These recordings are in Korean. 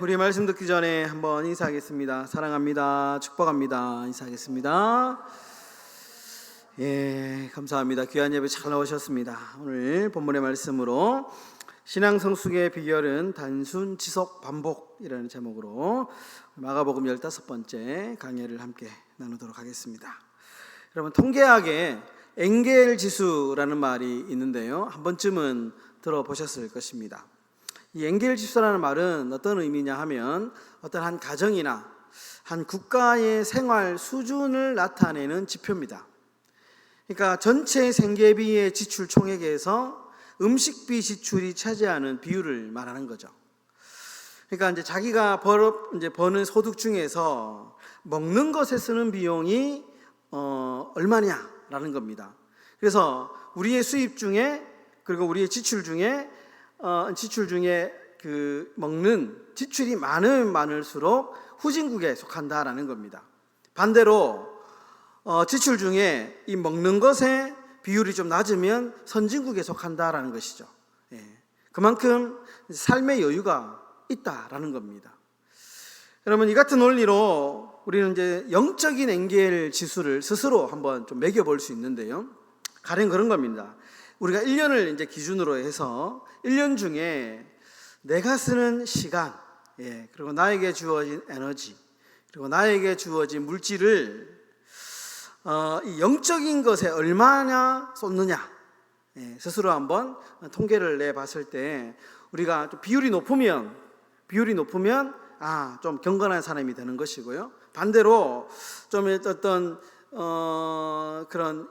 우리 말씀 듣기 전에 한번 인사하겠습니다. 사랑합니다. 축복합니다. 인사하겠습니다. 감사합니다. 귀한 예배 잘 나오셨습니다. 오늘 본문의 말씀으로 신앙 성숙의 비결은 단순 지속 반복이라는 제목으로 마가복음 15번째 강해를 함께 나누도록 하겠습니다. 여러분, 통계학에 엥겔 지수라는 말이 있는데요, 한 번쯤은 들어보셨을 것입니다. 이 엥겔 지수라는 말은 어떤 의미냐 하면 어떤 한 가정이나 한 국가의 생활 수준을 나타내는 지표입니다. 그러니까 전체 생계비의 지출 총액에서 음식비 지출이 차지하는 비율을 말하는 거죠. 그러니까 이제 자기가 버는 소득 중에서 먹는 것에 쓰는 비용이 얼마냐라는 겁니다. 그래서 우리의 수입 중에, 그리고 우리의 지출 중에 그 먹는 지출이 많으면 많을수록 후진국에 속한다라는 겁니다. 반대로 지출 중에 이 먹는 것의 비율이 좀 낮으면 선진국에 속한다라는 것이죠. 그만큼 삶의 여유가 있다라는 겁니다. 여러분, 이 같은 원리로 우리는 이제 영적인 엥겔 지수를 스스로 한번 좀 매겨볼 수 있는데요, 가령 그런 겁니다. 우리가 1년을 이제 기준으로 해서 1년 중에 내가 쓰는 시간, 그리고 나에게 주어진 에너지, 그리고 나에게 주어진 물질을 이 영적인 것에 얼마나 쏟느냐, 스스로 한번 통계를 내봤을 때 우리가 좀 비율이 높으면 좀 경건한 사람이 되는 것이고요, 반대로 좀 어떤 그런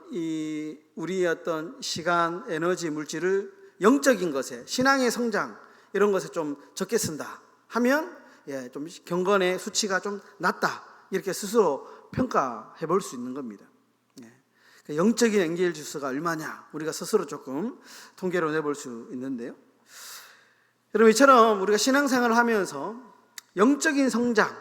우리의 어떤 시간, 에너지, 물질을 영적인 것에, 신앙의 성장 이런 것에 좀 적게 쓴다 하면 좀 경건의 수치가 좀 낮다, 이렇게 스스로 평가해 볼 수 있는 겁니다. 영적인 엥겔 지수가 얼마냐, 우리가 스스로 조금 통계로 내볼 수 있는데요, 여러분, 이처럼 우리가 신앙생활을 하면서 영적인 성장,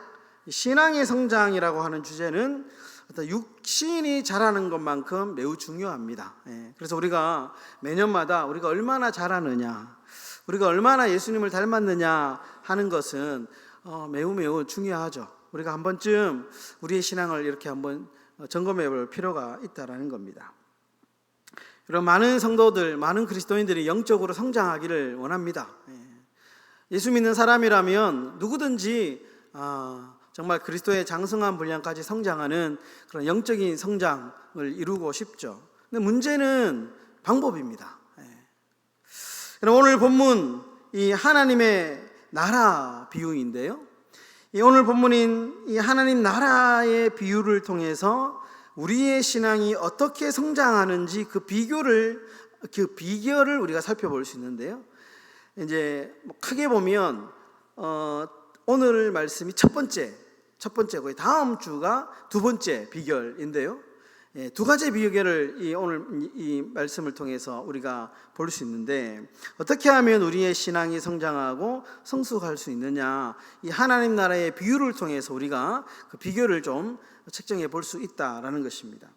신앙의 성장이라고 하는 주제는 어떤 육신이 자라는 것만큼 매우 중요합니다. 그래서 우리가 매년마다 우리가 얼마나 자라느냐, 우리가 얼마나 예수님을 닮았느냐 하는 것은 매우 중요하죠. 우리가 한 번쯤 우리의 신앙을 이렇게 한번 점검해 볼 필요가 있다라는 겁니다. 여러분, 많은 성도들, 많은 그리스도인들이 영적으로 성장하기를 원합니다. 예수 믿는 사람이라면 누구든지 정말 그리스도의 장성한 분량까지 성장하는 그런 영적인 성장을 이루고 싶죠. 근데 문제는 방법입니다. 오늘 본문, 이 하나님의 나라 비유인데요, 이 오늘 본문인 이 하나님 나라의 비유를 통해서 우리의 신앙이 어떻게 성장하는지 그 비결을 우리가 살펴볼 수 있는데요, 이제 크게 보면 오늘 말씀이 첫 번째고 다음 주가 두 번째 비결인데요, 두 가지 비결을 오늘 이 말씀을 통해서 우리가 볼 수 있는데, 어떻게 하면 우리의 신앙이 성장하고 성숙할 수 있느냐, 이 하나님 나라의 비유를 통해서 우리가 그 비결을 좀 책정해 볼 수 있다라는 것입니다.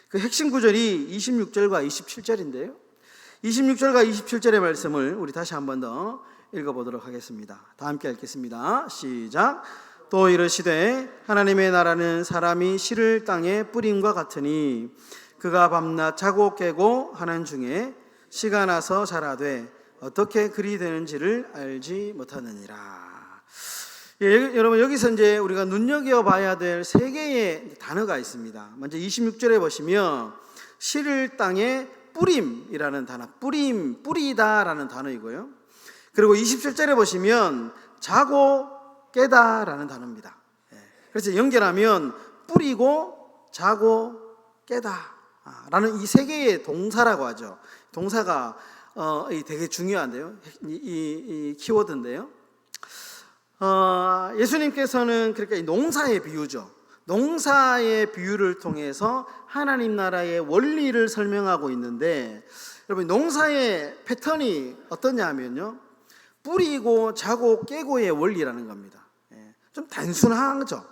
그 핵심 구절이 26절과 27절인데요 26절과 27절의 말씀을 우리 다시 한 번 더 읽어보도록 하겠습니다. 다 함께 읽겠습니다. 시작. 또 이르시되 하나님의 나라는 사람이 씨를 땅에 뿌림과 같으니 그가 밤낮 자고 깨고 하는 중에 씨가 나서 자라되 어떻게 그리 되는지를 알지 못하느니라. 여러분, 여기서 이제 우리가 눈여겨봐야 될 세 개의 단어가 있습니다. 먼저 26절에 보시면 씨를 땅에 뿌림이라는 단어, 뿌리다라는 단어이고요, 그리고 27절에 보시면 자고 깨다라는 단어입니다. 그래서 연결하면 뿌리고 자고 깨다라는 이 세 개의 동사라고 하죠. 동사가 되게 중요한데요, 이 키워드인데요, 예수님께서는 그러니까 이 농사의 비유죠. 농사의 비유를 통해서 하나님 나라의 원리를 설명하고 있는데, 여러분, 농사의 패턴이 어떠냐 하면요, 뿌리고 자고 깨고의 원리라는 겁니다. 좀 단순하죠.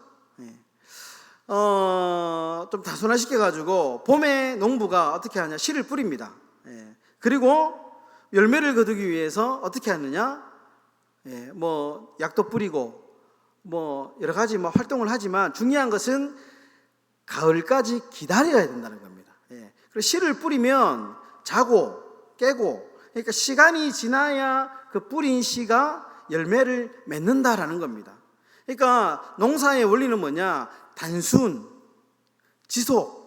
좀 단순화시켜가지고 봄에 농부가 어떻게 하냐, 씨를 뿌립니다. 그리고 열매를 거두기 위해서 어떻게 하느냐, 뭐 약도 뿌리고 뭐 여러 가지 뭐 활동을 하지만 중요한 것은 가을까지 기다려야 된다는 겁니다. 그리고 씨를 뿌리면 자고 깨고, 그러니까 시간이 지나야 그 뿌린 씨가 열매를 맺는다라는 겁니다. 그러니까 농사의 원리는 뭐냐? 단순, 지속,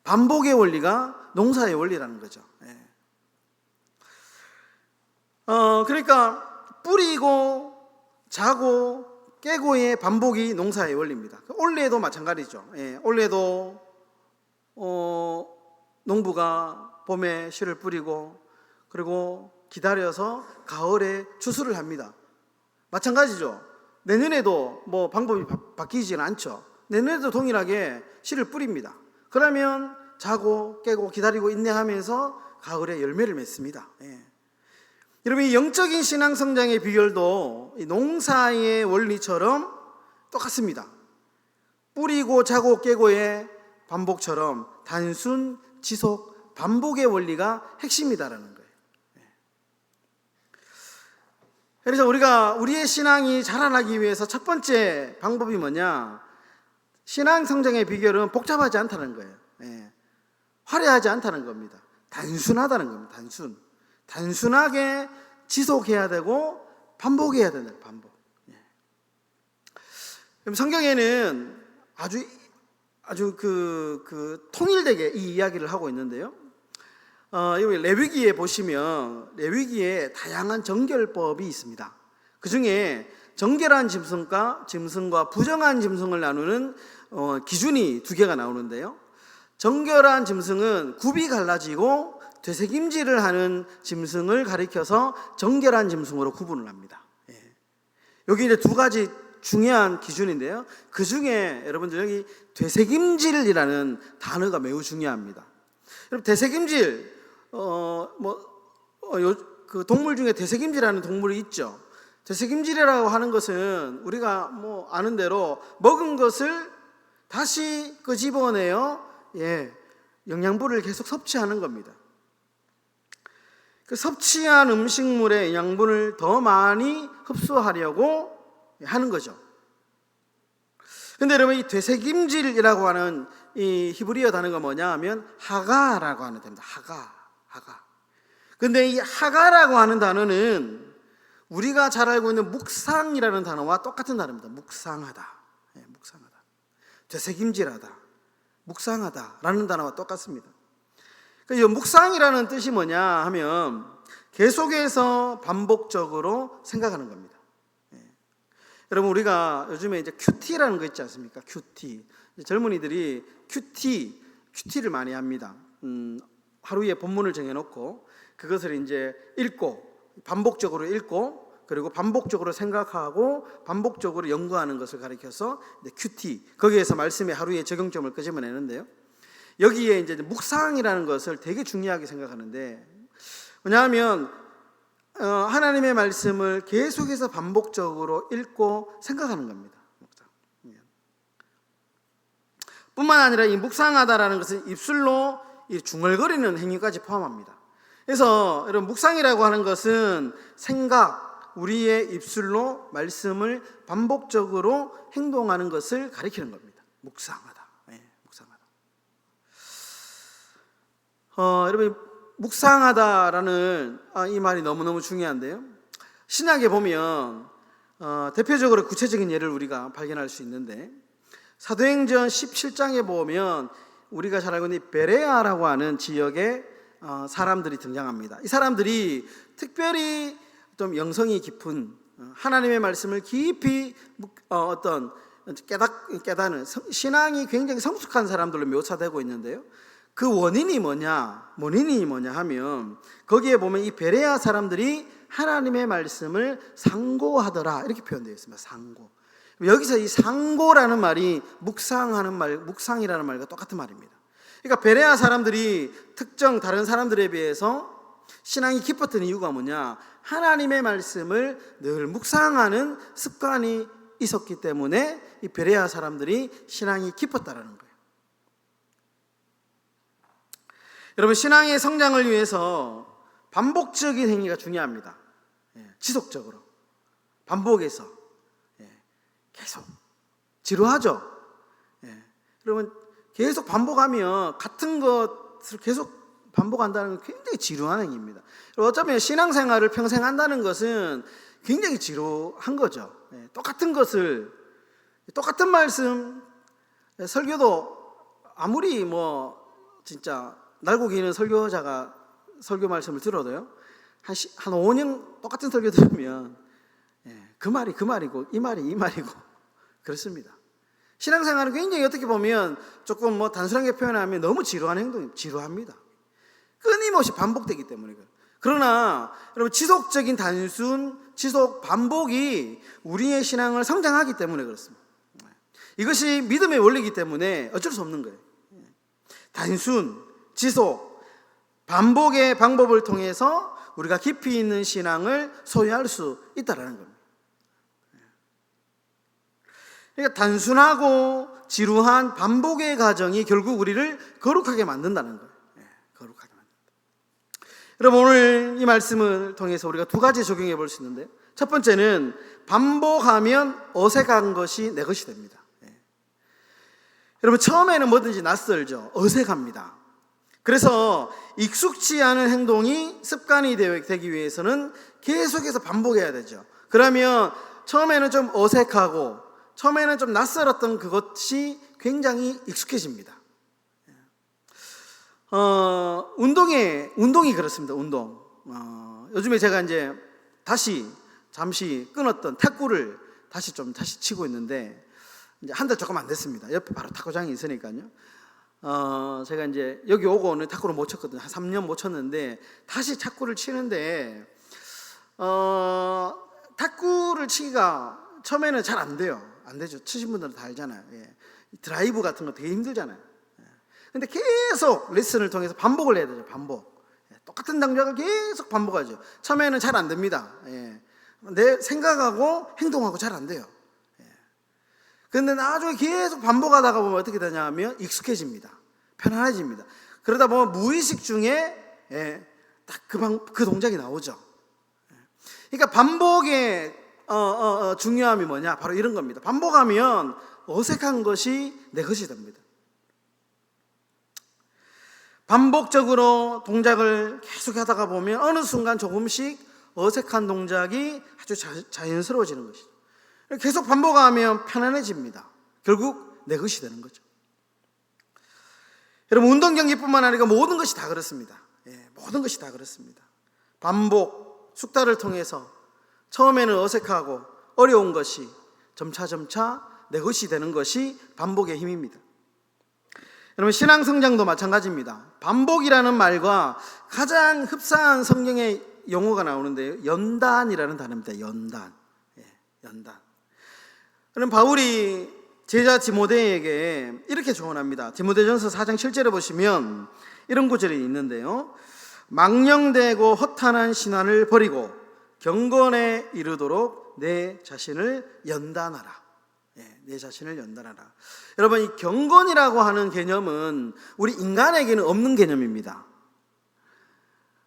반복의 원리가 농사의 원리라는 거죠. 그러니까 뿌리고 자고 깨고의 반복이 농사의 원리입니다. 올해도 마찬가지죠. 올해도 농부가 봄에 씨를 뿌리고 그리고 기다려서 가을에 추수를 합니다. 마찬가지죠. 내년에도 뭐 방법이 바뀌지는 않죠. 내년에도 동일하게 씨를 뿌립니다. 그러면 자고 깨고 기다리고 인내하면서 가을에 열매를 맺습니다. 여러분, 이 영적인 신앙 성장의 비결도 이 농사의 원리처럼 똑같습니다. 뿌리고 자고 깨고의 반복처럼 단순, 지속, 반복의 원리가 핵심이다라는 거예요. 그래서 우리가 우리의 신앙이 자라나기 위해서 첫 번째 방법이 뭐냐? 신앙 성장의 비결은 복잡하지 않다는 거예요. 화려하지 않다는 겁니다. 단순하다는 겁니다. 단순하게 지속해야 되고 반복해야 된다. 반복. 그럼 성경에는 아주 통일되게 이 이야기를 하고 있는데요. 여기 레위기에 보시면 레위기에 다양한 정결법이 있습니다. 그 중에 정결한 짐승과 부정한 짐승을 나누는 기준이 두 개가 나오는데요. 정결한 짐승은 굽이 갈라지고 되새김질을 하는 짐승을 가리켜서 정결한 짐승으로 구분을 합니다. 여기 이제 두 가지 중요한 기준인데요. 그 중에 여러분들 여기 되새김질이라는 단어가 매우 중요합니다. 여러분, 되새김질 그 동물 중에 되새김질하는 동물이 있죠. 되새김질이라고 하는 것은 우리가 뭐 아는 대로 먹은 것을 다시 끄집어내어 영양분을 계속 섭취하는 겁니다. 그 섭취한 음식물의 영양분을 더 많이 흡수하려고 하는 거죠. 근데 여러분, 이 되새김질이라고 하는 이 히브리어 단어가 뭐냐 하면 하가라고 하는 단어입니다. 하가. 근데 이 하가라고 하는 단어는 우리가 잘 알고 있는 묵상이라는 단어와 똑같은 단어입니다. 묵상하다. 되새김질하다. 묵상하다라는 단어와 똑같습니다. 이 묵상이라는 뜻이 뭐냐 하면 계속해서 반복적으로 생각하는 겁니다. 여러분, 우리가 요즘에 이제 큐티라는 거 있지 않습니까? 큐티. 젊은이들이 큐티를 많이 합니다. 하루에 본문을 정해놓고 그것을 이제 반복적으로 읽고 그리고 반복적으로 생각하고 반복적으로 연구하는 것을 가리켜서 큐티. 거기에서 말씀의 하루의 적용점을 끄집어내는데요. 여기에 이제 묵상이라는 것을 되게 중요하게 생각하는데, 왜냐하면 하나님의 말씀을 계속해서 반복적으로 읽고 생각하는 겁니다. 뿐만 아니라 이 묵상하다라는 것은 입술로 중얼거리는 행위까지 포함합니다. 그래서 여러분, 묵상이라고 하는 것은 우리의 입술로 말씀을 반복적으로 행동하는 것을 가리키는 겁니다. 묵상하다. 여러분, 묵상하다라는 이 말이 너무너무 중요한데요. 신약에 보면 대표적으로 구체적인 예를 우리가 발견할 수 있는데, 사도행전 17장에 보면 우리가 잘 알고 있는 베레아라고 하는 지역의 사람들이 등장합니다. 이 사람들이 특별히 좀 영성이 깊은, 하나님의 말씀을 깊이 깨닫는 신앙이 굉장히 성숙한 사람들로 묘사되고 있는데요. 그 원인이 뭐냐 하면 거기에 보면 이 베레아 사람들이 하나님의 말씀을 상고하더라 이렇게 표현되어 있습니다. 상고. 여기서 이 상고라는 말이 묵상이라는 말과 똑같은 말입니다. 그러니까 베레아 사람들이 특정 다른 사람들에 비해서 신앙이 깊었던 이유가 뭐냐? 하나님의 말씀을 늘 묵상하는 습관이 있었기 때문에 이 베레아 사람들이 신앙이 깊었다라는 거예요. 여러분, 신앙의 성장을 위해서 반복적인 행위가 중요합니다. 지속적으로. 반복해서 계속 지루하죠. 그러면 계속 반복하면 같은 것을 계속 반복한다는 건 굉장히 지루한 행위입니다. 어쩌면 신앙생활을 평생 한다는 것은 굉장히 지루한 거죠. 똑같은 것을, 똑같은 말씀, 설교도 아무리 진짜 날고 기는 설교자가 설교 말씀을 들어도요, 한 5년 똑같은 설교 들으면 그 말이 그 말이고 이 말이 이 말이고 그렇습니다. 신앙생활은 굉장히 어떻게 보면 조금 단순하게 표현하면 너무 지루한 행동이 지루합니다. 끊임없이 반복되기 때문에. 그러나 여러분, 지속적인 지속 반복이 우리의 신앙을 성장하기 때문에 그렇습니다. 이것이 믿음의 원리이기 때문에 어쩔 수 없는 거예요. 지속, 반복의 방법을 통해서 우리가 깊이 있는 신앙을 소유할 수 있다는 겁니다. 그러니까 단순하고 지루한 반복의 과정이 결국 우리를 거룩하게 만든다는 거예요. 거룩하게 만든다. 여러분, 오늘 이 말씀을 통해서 우리가 두 가지 적용해 볼 수 있는데, 첫 번째는 반복하면 어색한 것이 내 것이 됩니다. 여러분, 처음에는 뭐든지 낯설죠. 어색합니다. 그래서 익숙지 않은 행동이 습관이 되기 위해서는 계속해서 반복해야 되죠. 그러면 처음에는 좀 어색하고 처음에는 좀 낯설었던 그것이 굉장히 익숙해집니다. 운동이 그렇습니다. 운동. 요즘에 제가 이제 잠시 끊었던 탁구를 다시 치고 있는데, 이제 한 달 조금 안 됐습니다. 옆에 바로 탁구장이 있으니까요. 제가 이제 여기 오고는 탁구를 못 쳤거든요. 한 3년 못 쳤는데 다시 탁구를 치는데, 탁구를 치기가 처음에는 잘 안 돼요. 안 되죠. 치신 분들은 다 알잖아요. 드라이브 같은 거 되게 힘들잖아요. 근데 계속 레슨을 통해서 반복을 해야 되죠. 반복. 똑같은 동작을 계속 반복하죠. 처음에는 잘 안 됩니다. 내 생각하고 행동하고 잘 안 돼요. 그런데 나중에 계속 반복하다가 보면 어떻게 되냐면 익숙해집니다. 편안해집니다. 그러다 보면 무의식 중에 딱 그 동작이 나오죠. 그러니까 반복의 중요함이 뭐냐? 바로 이런 겁니다. 반복하면 어색한 것이 내 것이 됩니다. 반복적으로 동작을 계속 하다가 보면 어느 순간 조금씩 어색한 동작이 아주 자연스러워지는 것이죠. 계속 반복하면 편안해집니다. 결국 내 것이 되는 거죠. 여러분, 운동 경기뿐만 아니라 모든 것이 다 그렇습니다. 모든 것이 다 그렇습니다. 반복, 숙달을 통해서 처음에는 어색하고 어려운 것이 점차 내 것이 되는 것이 반복의 힘입니다. 여러분, 신앙 성장도 마찬가지입니다. 반복이라는 말과 가장 흡사한 성경의 용어가 나오는데요, 연단이라는 단어입니다. 연단. 그럼 바울이 제자 디모데에게 이렇게 조언합니다. 디모데전서 4장 7절에 보시면 이런 구절이 있는데요, 망령되고 허탄한 신앙을 버리고 경건에 이르도록 내 자신을 연단하라. 내 자신을 연단하라. 여러분, 이 경건이라고 하는 개념은 우리 인간에게는 없는 개념입니다.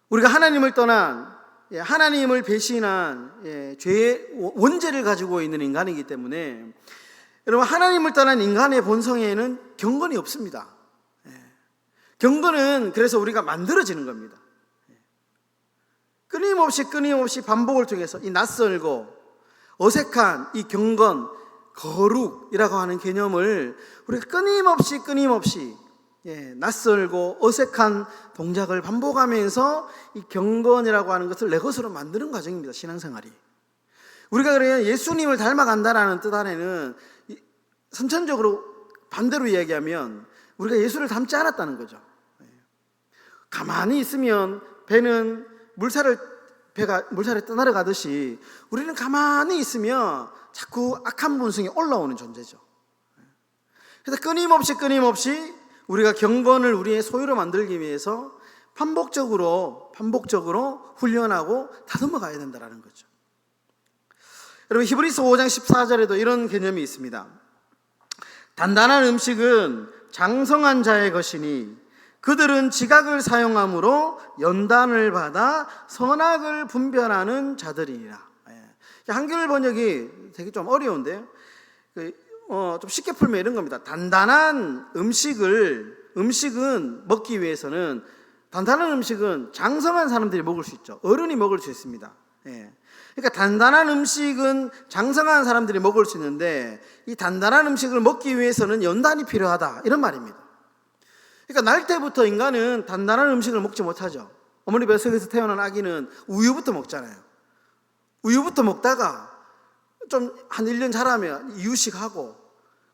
우리가 하나님을 떠난, 하나님을 배신한 죄의 원죄를 가지고 있는 인간이기 때문에, 여러분, 하나님을 떠난 인간의 본성에는 경건이 없습니다. 경건은 그래서 우리가 만들어지는 겁니다. 끊임없이 반복을 통해서 이 낯설고 어색한 이 경건, 거룩이라고 하는 개념을 우리가 끊임없이 낯설고 어색한 동작을 반복하면서 이 경건이라고 하는 것을 내 것으로 만드는 과정입니다. 신앙생활이. 우리가 그래요, 예수님을 닮아간다라는 뜻 안에는 선천적으로 반대로 이야기하면 우리가 예수를 닮지 않았다는 거죠. 가만히 있으면 배가 물살에 떠나려 가듯이 우리는 가만히 있으면 자꾸 악한 본성이 올라오는 존재죠. 그래서 끊임없이 우리가 경건을 우리의 소유로 만들기 위해서 반복적으로 훈련하고 다듬어 가야 된다는 거죠. 여러분, 히브리서 5장 14절에도 이런 개념이 있습니다. 단단한 음식은 장성한 자의 것이니 그들은 지각을 사용함으로 연단을 받아 선악을 분별하는 자들이니라. 한글 번역이 되게 좀 어려운데요. 좀 쉽게 풀면 이런 겁니다. 단단한 음식은 먹기 위해서는, 단단한 음식은 장성한 사람들이 먹을 수 있죠. 어른이 먹을 수 있습니다. 예. 그러니까 단단한 음식은 장성한 사람들이 먹을 수 있는데, 이 단단한 음식을 먹기 위해서는 연단이 필요하다, 이런 말입니다. 그러니까 날 때부터 인간은 단단한 음식을 먹지 못하죠. 어머니 뱃속에서 태어난 아기는 우유부터 먹잖아요. 우유부터 먹다가 좀 한 1년 자라면 이유식하고,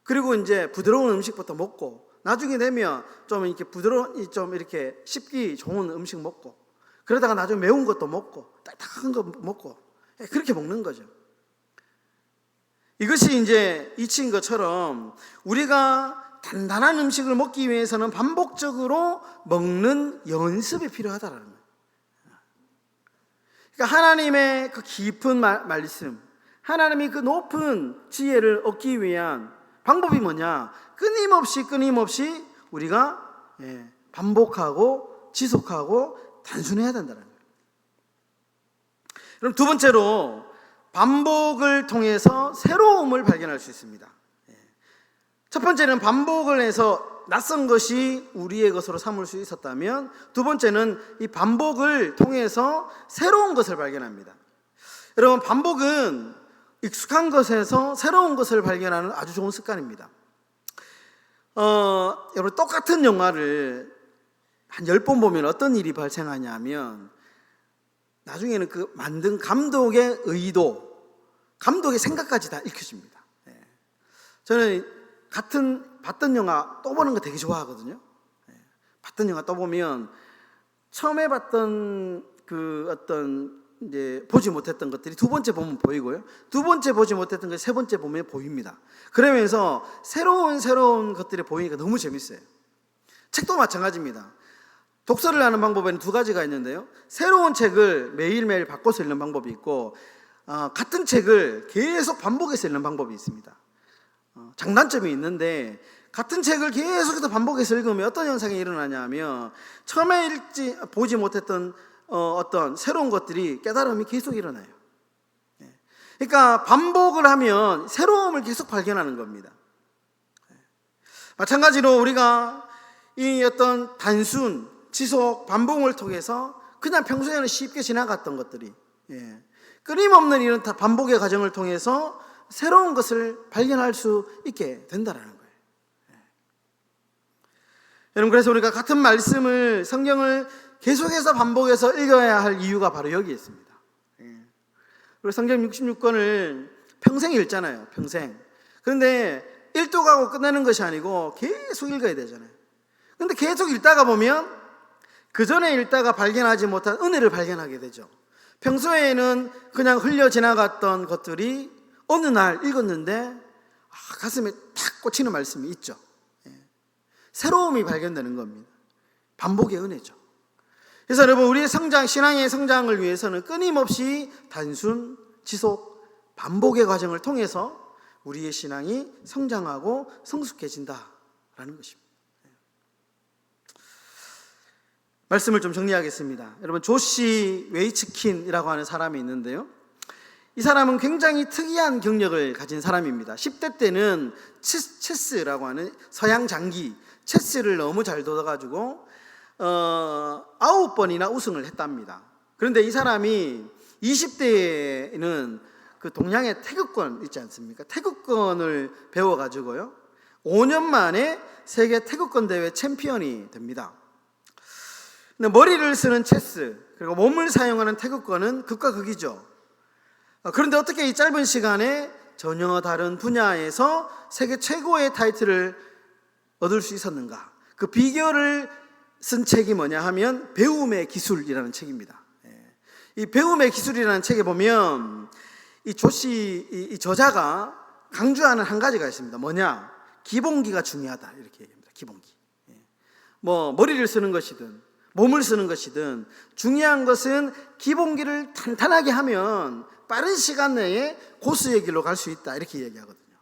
그리고 이제 부드러운 음식부터 먹고, 나중에 되면 좀 이렇게 부드러운, 좀 이렇게 씹기 좋은 음식 먹고, 그러다가 나중에 매운 것도 먹고 딱딱한 거 먹고, 그렇게 먹는 거죠. 이것이 이제 이치인 것처럼 우리가 단단한 음식을 먹기 위해서는 반복적으로 먹는 연습이 필요하다라는 거예요. 그러니까 하나님의 그 깊은 말씀, 하나님이 그 높은 지혜를 얻기 위한 방법이 뭐냐? 끊임없이 우리가 반복하고 지속하고 단순해야 된다는 거예요. 그럼 두 번째로, 반복을 통해서 새로움을 발견할 수 있습니다. 첫 번째는 반복을 해서 낯선 것이 우리의 것으로 삼을 수 있었다면, 두 번째는 이 반복을 통해서 새로운 것을 발견합니다. 여러분, 반복은 익숙한 것에서 새로운 것을 발견하는 아주 좋은 습관입니다. 여러분, 똑같은 영화를 한 10번 보면 어떤 일이 발생하냐면, 나중에는 그 만든 감독의 의도, 감독의 생각까지 다 읽혀집니다. 저는 봤던 영화 또 보는 거 되게 좋아하거든요. 봤던 영화 또 보면 처음에 봤던 그 어떤 이제 보지 못했던 것들이 두 번째 보면 보이고요, 두 번째 보지 못했던 것이 세 번째 보면 보입니다. 그러면서 새로운 것들이 보이니까 너무 재밌어요. 책도 마찬가지입니다. 독서를 하는 방법에는 두 가지가 있는데요, 새로운 책을 매일매일 바꿔서 읽는 방법이 있고, 같은 책을 계속 반복해서 읽는 방법이 있습니다. 장단점이 있는데, 같은 책을 계속해서 반복해서 읽으면 어떤 현상이 일어나냐면, 처음에 보지 못했던 어떤 새로운 것들이, 깨달음이 계속 일어나요. 그러니까 반복을 하면 새로움을 계속 발견하는 겁니다. 마찬가지로 우리가 이 어떤 단순, 지속, 반복을 통해서 그냥 평소에는 쉽게 지나갔던 것들이 끊임없는 이런 반복의 과정을 통해서 새로운 것을 발견할 수 있게 된다는 거예요. 여러분, 그래서 우리가 같은 말씀을, 성경을 계속해서 반복해서 읽어야 할 이유가 바로 여기에 있습니다. 그리고 성경 66권을 평생 읽잖아요. 평생. 그런데 일독하고 끝내는 것이 아니고 계속 읽어야 되잖아요. 그런데 계속 읽다가 보면 그 전에 읽다가 발견하지 못한 은혜를 발견하게 되죠. 평소에는 그냥 흘려 지나갔던 것들이 어느 날 읽었는데 가슴에 탁 꽂히는 말씀이 있죠. 새로움이 발견되는 겁니다. 반복의 은혜죠. 그래서 여러분, 우리의 성장, 신앙의 성장을 위해서는 끊임없이 단순, 지속, 반복의 과정을 통해서 우리의 신앙이 성장하고 성숙해진다라는 것입니다. 말씀을 좀 정리하겠습니다. 여러분, 조시 웨이츠킨이라고 하는 사람이 있는데요, 이 사람은 굉장히 특이한 경력을 가진 사람입니다. 10대 때는 체스라고 하는 서양 장기, 체스를 너무 잘 둬가지고 9번이나 우승을 했답니다. 그런데 이 사람이 20대에는 그 동양의 태극권 있지 않습니까? 태극권을 배워가지고요, 5년 만에 세계 태극권 대회 챔피언이 됩니다. 근데 머리를 쓰는 체스, 그리고 몸을 사용하는 태극권은 극과 극이죠. 그런데 어떻게 이 짧은 시간에 전혀 다른 분야에서 세계 최고의 타이틀을 얻을 수 있었는가? 그 비결을 쓴 책이 뭐냐 하면 배움의 기술이라는 책입니다. 이 배움의 기술이라는 책에 보면 이 조시, 이 저자가 강조하는 한 가지가 있습니다. 뭐냐? 기본기가 중요하다, 이렇게 얘기합니다. 기본기. 뭐 머리를 쓰는 것이든 몸을 쓰는 것이든 중요한 것은 기본기를 탄탄하게 하면 빠른 시간 내에 고수의 길로 갈 수 있다, 이렇게 얘기하거든요.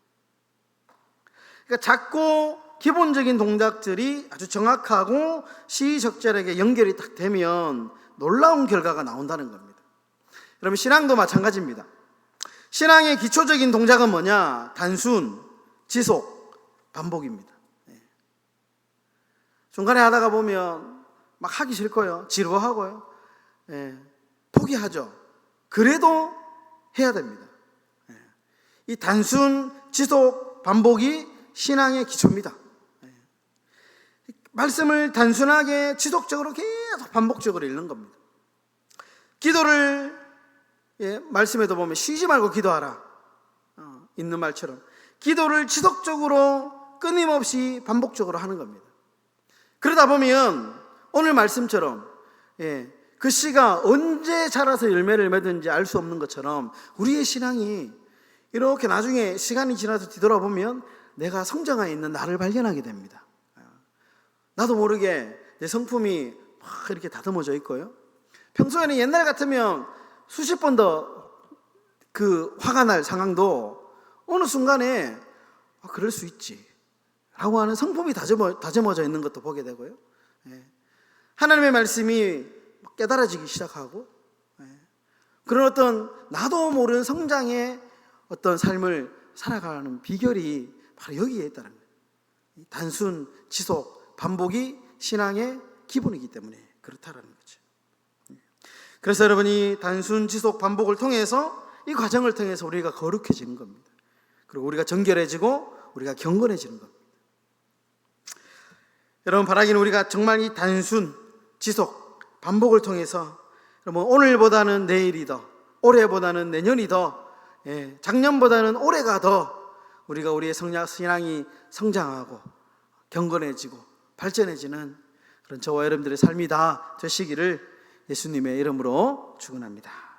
그러니까 작고 기본적인 동작들이 아주 정확하고 시의적절하게 연결이 딱 되면 놀라운 결과가 나온다는 겁니다. 여러분, 신앙도 마찬가지입니다. 신앙의 기초적인 동작은 뭐냐? 단순, 지속, 반복입니다. 중간에 하다가 보면 막 하기 싫고요, 지루하고요, 포기하죠. 그래도 해야 됩니다. 이 단순, 지속, 반복이 신앙의 기초입니다. 말씀을 단순하게 지속적으로 계속 반복적으로 읽는 겁니다. 기도를 말씀에도 보면 쉬지 말고 기도하라, 있는 말처럼 기도를 지속적으로 끊임없이 반복적으로 하는 겁니다. 그러다 보면 오늘 말씀처럼 그 씨가 언제 자라서 열매를 맺는지 알 수 없는 것처럼 우리의 신앙이 이렇게 나중에 시간이 지나서 뒤돌아보면 내가 성장하에 있는 나를 발견하게 됩니다. 나도 모르게 내 성품이 막 이렇게 다듬어져 있고요, 평소에는 옛날 같으면 수십 번 더 그 화가 날 상황도 어느 순간에 그럴 수 있지 라고 하는 성품이 다듬어져 있는 것도 보게 되고요, 하나님의 말씀이 깨달아지기 시작하고, 그런 어떤 나도 모르는 성장의 어떤 삶을 살아가는 비결이 바로 여기에 있다는 거예요. 단순, 지속, 반복이 신앙의 기본이기 때문에 그렇다라는 거죠. 그래서 여러분이 단순, 지속, 반복을 통해서, 이 과정을 통해서 우리가 거룩해지는 겁니다. 그리고 우리가 정결해지고 우리가 경건해지는 겁니다. 여러분, 바라기는 우리가 정말 이 단순, 지속, 반복을 통해서 여러분 오늘보다는 내일이 더, 올해보다는 내년이 더, 작년보다는 올해가 더 우리가 우리의 신앙이 성장하고 경건해지고 발전해지는 그런 저와 여러분들의 삶이 다 되시기를 예수님의 이름으로 축원합니다.